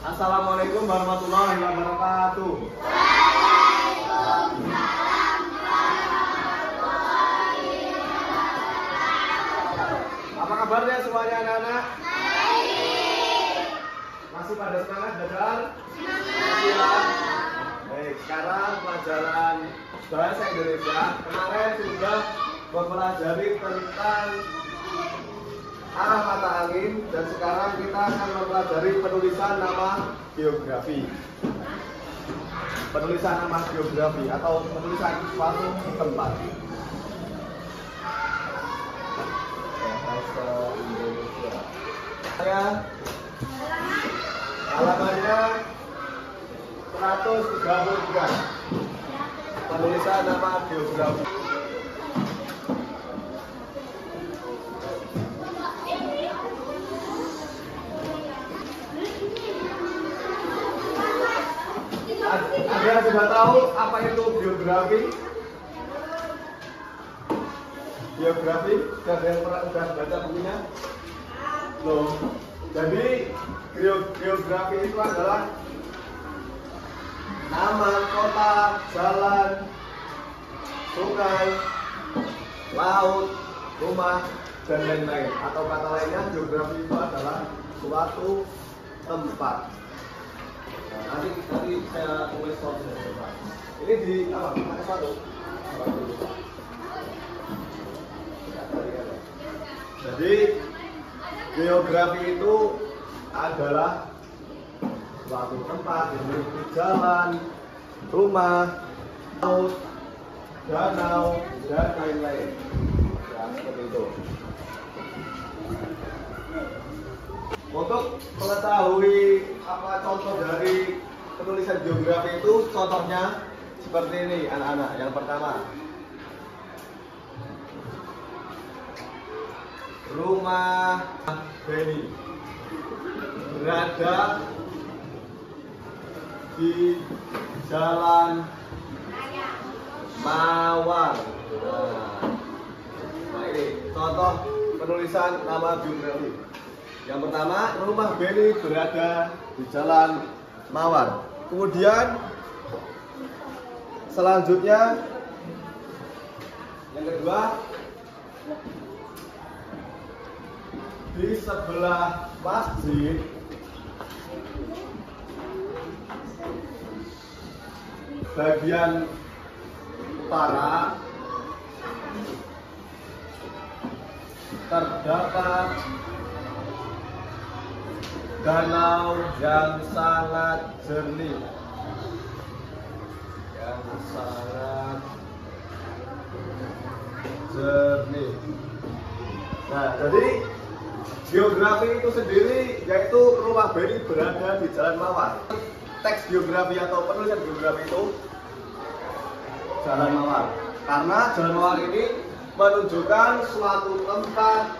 Assalamualaikum warahmatullahi wabarakatuh. Apa kabarnya semuanya anak-anak? Masih pada semangat belajar? Semangat. Baik, sekarang pelajaran bahasa Indonesia. Kemarin sudah mempelajari tentang arah mata angin, dan sekarang kita akan mempelajari penulisan nama geografi. Penulisan nama geografi atau penulisan suatu tempat. Bahasa Indonesia. Halamannya 133. Penulisan nama geografi. Anda sudah tahu apa itu geografi? Geografi, sudah ada yang pernah baca bukunya? Loh, jadi geografi itu adalah nama kota, jalan, sungai, laut, rumah, dan lain-lain. Atau kata lainnya, geografi itu adalah suatu tempat. Nah, nanti saya tulis soalnya. Ini di apa? Pakai satu. Jadi geografi itu adalah suatu tempat yang memiliki jalan, rumah, laut, danau, dan lain-lain. Ya, seperti itu. Untuk mengetahui apa contoh dari penulisan geografi itu, contohnya seperti ini anak-anak. Yang pertama, rumah Beni berada di Jalan Mawar. Nah ini contoh penulisan nama geografi. Yang pertama, rumah Beni berada di Jalan Mawar. Kemudian selanjutnya, yang kedua, di sebelah masjid bagian utara terdapat danau yang sangat jernih. Nah, jadi geografi itu sendiri yaitu rumah Beni berada di Jalan Mawar. Teks geografi atau penulisan geografi itu Jalan Mawar. Karena Jalan Mawar ini menunjukkan suatu tempat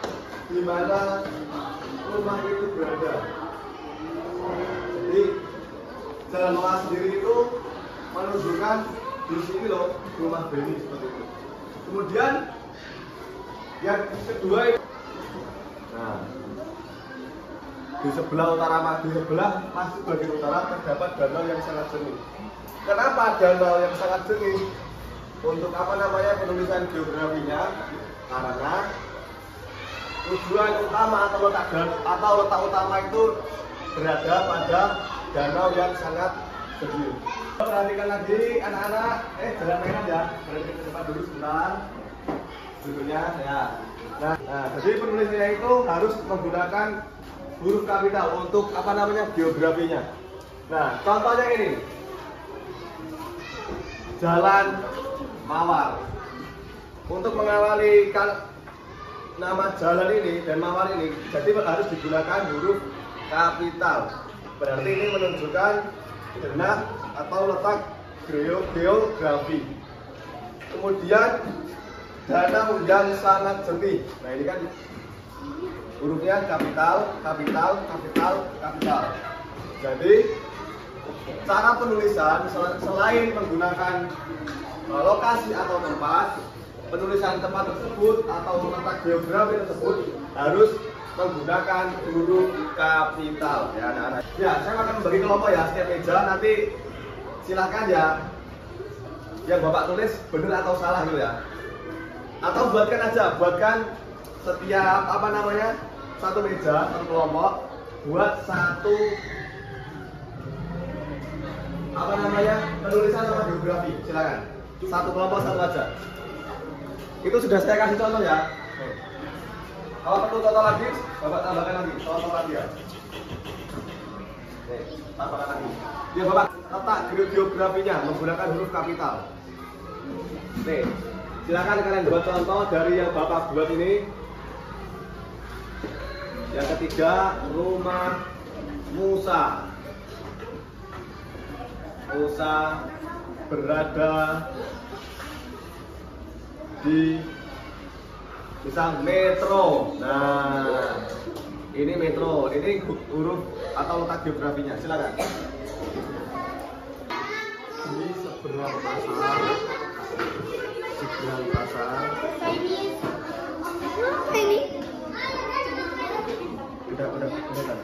di mana rumah itu berada. Jadi Jalan Mawar sendiri itu menunjukkan di sini loh rumah Beni, seperti itu. Kemudian yang kedua itu, nah, di sebelah utara, di sebelah masjid bagian utara terdapat danau yang sangat jernih. Kenapa danau yang sangat jernih? Untuk apa namanya penulisan geografinya? Karena tujuan utama atau letak utama itu berada pada danau yang sangat jernih. Perhatikan lagi anak-anak, jalan mainan ya. Berhenti ke depan dulu sebentar. Duduknya ya. Nah, jadi penulisannya itu harus menggunakan huruf kapital untuk apa namanya geografinya. Nah, contohnya ini, Jalan Mawar. Untuk mengawali nama jalan ini dan mawar ini, jadi harus digunakan huruf kapital. Berarti ini menunjukkan denah atau letak geografi. Kemudian danau yang sangat jernih. Nah ini kan hurufnya kapital, kapital, kapital, kapital. Jadi cara penulisan selain menggunakan lokasi atau tempat, penulisan tempat tersebut atau letak geografi tersebut harus menggunakan huruf kapital ya anak-anak. Ya, saya akan membagi kelompok ya setiap meja, nanti silakan ya yang Bapak tulis benar atau salah gitu ya. Atau buatkan setiap satu meja, satu kelompok buat satu penulisan nama geografi, silakan. Satu kelompok satu aja. Itu sudah saya kasih contoh ya. Kalau perlu contoh lagi, Bapak tambahkan lagi, contoh lagi ya. Nih, tambahkan lagi. Ya Bapak letak geografinya menggunakan huruf kapital. Nih, silakan kalian buat contoh dari yang Bapak buat ini. Yang ketiga, rumah Musa. Musa berada di misal metro. Nah, ini metro, ini huruf atau letak geografinya. Silakan. Ini seberang pasar. Seberang pasar. Ini. Udah kan.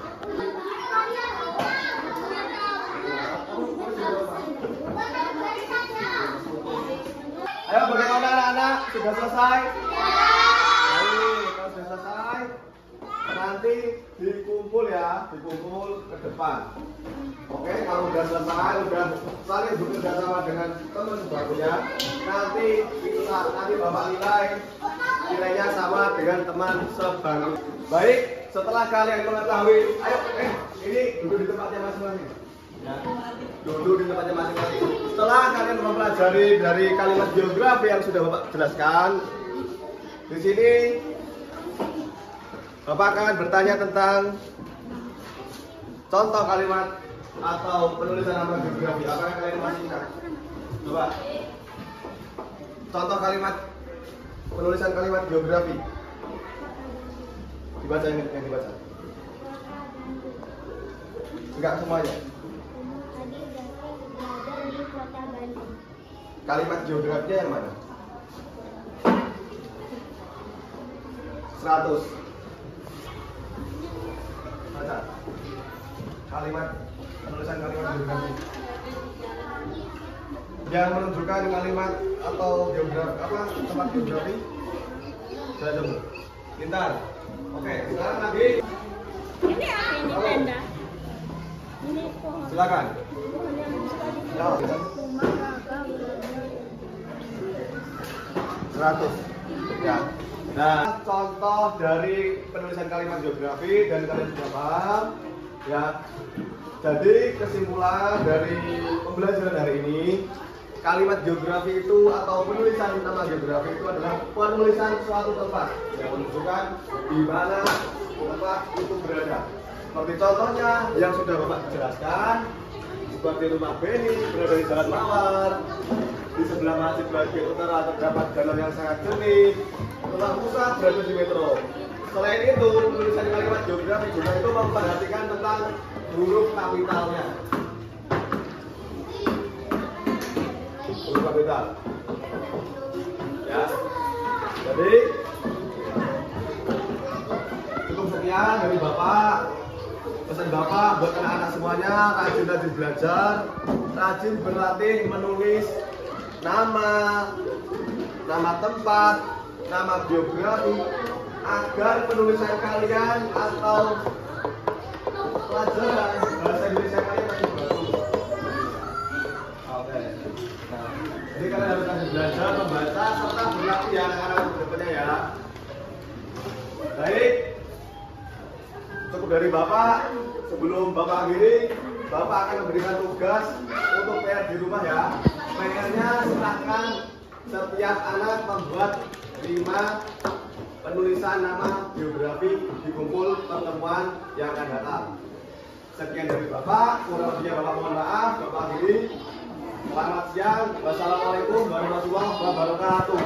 Ayo bagaimana anak-anak? Sudah selesai? Ayo, kalau sudah selesai, nanti dikumpul ya, dikumpul ke depan. Oke, kalau udah selesai, udah saling bekerja sama dengan teman sebagainya, nanti Bapak nilainya sama dengan teman sebangku. Baik, setelah kalian mengetahui, ayo, ini duduk di tempatnya masing-masing. Ya, duduk di tempatnya masing-masing. Setelah kalian mempelajari dari kalimat geografi yang sudah Bapak jelaskan, di sini Bapak akan bertanya tentang contoh kalimat atau penulisan nama geografi. Apakah kalian masih ingat? Coba. Contoh kalimat penulisan kalimat geografi. Dibaca yang dibaca. Enggak semuanya. Kalimat geografinya yang mana? 100. Baca. Penulisan kalimat geografi. Yang menunjukkan kalimat atau geografi tempat geografi. Saya coba. Pintar. Oke, sekarang lagi. Ini apa ini tenda? Ini pohon. Silakan. Ya, 100. Ya. Nah, contoh dari penulisan kalimat geografi dan kalian sudah paham, ya. Jadi kesimpulan dari pembelajaran hari ini, kalimat geografi itu atau penulisan nama geografi itu adalah penulisan suatu tempat yang menunjukkan di mana tempat itu berada. Seperti contohnya yang sudah Bapak jelaskan, seperti rumah Beni berada di Jalan Mawar. Di sebelah Masjid bagian utara terdapat jalan yang sangat jernih. Rumah Musa berada di metro. Selain itu, penulisan kalimat geografi juga itu memperhatikan tentang huruf kapitalnya. Huruf kapital. Ya. Jadi cukup sekian dari Bapak. Pesan Bapak buat anak-anak semuanya, rajin belajar, rajin berlatih menulis nama tempat, nama geografi, agar penulisan kalian atau pelajaran bahasa Indonesia kalian makin bagus. Oke. Nah, jadi kalian harus rajin belajar, membaca serta berlatih ya anak-anak berikutnya ya. Baik. Cukup dari Bapak. Sebelum Bapak akhiri, Bapak akan memberikan tugas untuk PR di rumah ya. PR-nya silahkan setiap anak membuat 5 penulisan nama geografi di kumpul pertemuan yang akan datang. Sekian dari Bapak, kurang lebihnya Bapak mohon maaf. Bapak akhiri. Selamat siang. Wassalamualaikum warahmatullahi wabarakatuh.